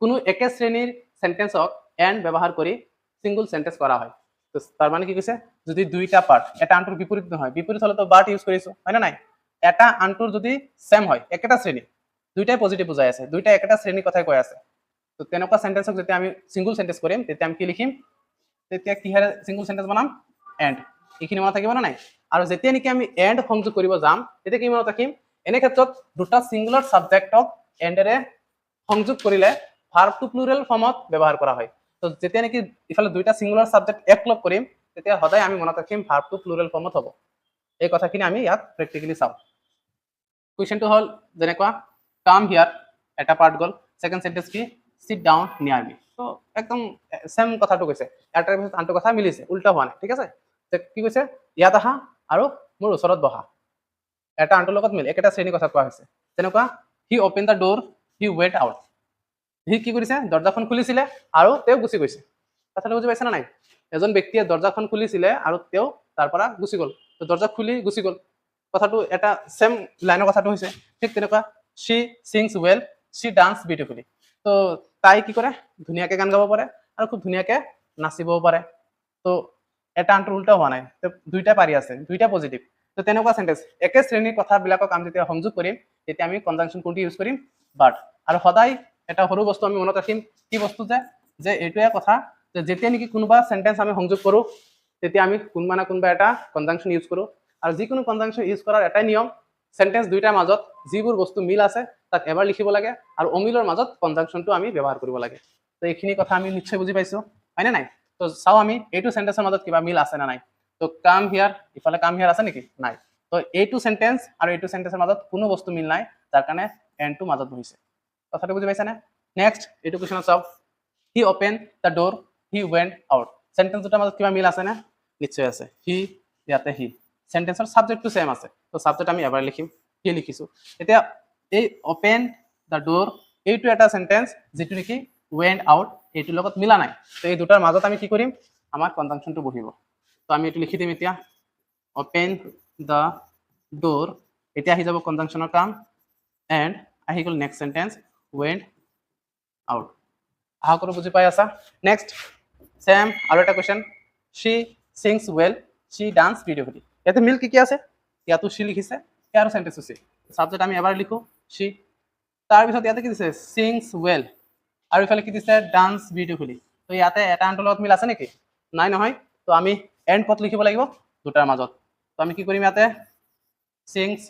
কোনো একে শ্ৰেণীৰ সেন্টেন্সক এন্ড ব্যৱহাৰ কৰি সিঙ্গল সেন্টেন্স কৰা হয় তো তাৰ মানে কি কৈছে যদি দুইটা পাৰ্ট এটা আনটোৰ বিপৰীত নহয় বিপৰীত হলে তো বাট ইউজ কৰিছো হয় না নাই এটা আনটোৰ যদি সেম হয় একেটা শ্ৰেণী দুইটাই পজিটিভ বুজাই আছে দুইটা একেটা শ্ৰেণীৰ কথাই কৈ আছে তো তেনেকুৱা সেন্টেন্সক যেতিয়া আমি সিঙ্গল সেন্টেন্স কৰিম তেতিয়া আমি কি লিখিম তেতিয়া কিহেৰে সিঙ্গল সেন্টেন্স বনাম এন্ড এইখিনি মনত থাকিব না নাই আৰু যেতিয়া নেকি আমি এন্ড সংযোগ কৰিব যাম তেতিয়া কি মনত ৰাখিম এনে ক্ষেত্ৰত দুটা সিঙ্গুলাৰ সাবজেক্টক এন্ডেৰে সংযোগ কৰিলে ভাৰ্ব টু প্লুৰেল ফৰ্মত ব্যৱহাৰ কৰা হয় তো যেতিয়া নেকি ইফালে দুইটা সিঙ্গুলাৰ সাবজেক্ট একলগ কৰিম তেতিয়া সদায় আমি মনত ৰাখিম ভাৰ্ব টু প্লুৰেল ফৰ্মত হ'ব এই কথাখিনি আমি ইয়াত প্ৰেক্টিকেলি চাওঁ কুৱেশ্যনটো হ'ল যেনেকুৱা কাম হিয়াৰ এটা পাৰ্ট গ'ল সেকেন্ড সেন্টেন্স কি সিট ডাউন নিয়াৰ মি তো একদম সেম কথাটো কৈছে এটাৰ পিছত আনটো কথা মিলিছে উল্টা হোৱা নাই ঠিক আছে কি কৈছে ইয়াত আহা আৰু মোৰ ওচৰত বহা এটা আনটোৰ লগত মিল একেটা শ্ৰেণীৰ কথা কোৱা হৈছে তেনেকুৱা he open the door he went out সি কি কৰিছে দৰ্জাখন খুলিছিলে আৰু তেওঁ গুচি গৈছে কথাটো বুজি পাইছে না নাই এজন ব্যক্তিয়ে দৰ্জাখন খুলিছিলে আৰু তেওঁ তাৰ পৰা গুচি গ'ল তো দৰ্জা খুলি গুচি গ'ল কথাটো এটা সেম লাইনৰ কথাটো হৈছে ঠিক তেনেকুৱা she sings well she dance beautifully তো তাই কি কৰে ধুনীয়াকে গান গাব পাৰে আৰু খুব ধুনীয়াকে নাচিবও পাৰে তো এটা আনটোৰ উল্টা হোৱা নাই তো দুইটা পাৰি আছে দুইটা পজিটিভ তো তেনেকুৱা সেন্টেন্স একে শ্ৰেণীৰ কথাবিলাকক আমি যেতিয়া সংযোগ কৰিম তেতিয়া আমি কনজাংশন কোনটো ইউজ কৰিম বাট আৰু সদায় এটা সৰু বস্তু আমি মনত ৰাখিম কি বস্তু যে এইটোৱে কথা যে যেতিয়া নেকি কোনোবা সেন্টেন্স আমি সংযোগ কৰো তেতিয়া আমি কোনবা না কোনবা এটা কনজাংশন ইউজ কৰো আৰু যিকোনো কনজাংশন ইউজ কৰাৰ এটাই নিয়ম সেন্টেন্স দুইটাৰ মাজত যিবোৰ বস্তু মিল আছে তাক এবাৰ লিখিব লাগে আৰু অমিলৰ মাজত কনজাংশনটো আমি ব্যৱহাৰ কৰিব লাগে তো এইখিনি কথা আমি নিশ্চয় বুজি পাইছো হয় না নাই তো চাও আমি এইটো সেন্টেন্সৰ মাজত কিবা মিল আছে না নাই তো কাম হিয়াৰ ইফালে কাম হিয়াৰ আছে নেকি নাই তো এইটো সেন্টেন্স আৰু এইটো সেন্টেন্সৰ মাজত কোনো বস্তু মিল নাই যাৰ কাৰণে এন্ডটো মাজত বহিছে কথাটো বুজি পাইছা না নেক্সট এইটো কোৱেশ্যন চাও হি open the door he went out sentence দুটাৰ মাজত কিবা মিল আছে না নিশ্চয় আছে হি ইয়াতে হি সেন্টেন্সৰ সাবজেক্টটো সেম আছে তো সাবজেক্ট আমি এবাৰ লিখিম হি লিখিছো এতিয়া এই ওপেন দ্য ডোৰ এইটো এটা সেন্টেন্স যেটো নেকি ৱেণ্ট আউট এইটোৰ লগত মিলা নাই তো এই দুটাৰ মাজত আমি কি কৰিম আমাৰ কনজাংশনটো বহিব তো আমি এইটো লিখি দিম এতিয়া ওপেন দ্য ডোৰ এতিয়া আহি যাব কনজাংশনৰ কাম এন্ড আহি গ'ল নেক্সট সেন্টেন্স ৱেণ্ট আউট আহা কৰি বুজি পাই আছা নেক্সট সেম আৰু এটা question she sings well she dance beautifully ইয়াতে মিল কি আছে ইয়াতো she লিখিছে ইয়াৰ সেন্টেন্স আছে সাবজেক্ট আমি এবাৰ লিখো she তাৰ পিছত ইয়াতে কি দিছে sings well আৰু ইফালে কি দিছে dance beautifully তো ইয়াতে এটা আনটোৰ লগত মিল আছে নেকি নাই নহয় তো আমি এন্ড ক'ত লিখিব লাগিব দুটাৰ মাজত তো আমি কি কৰিম ইয়াতে sings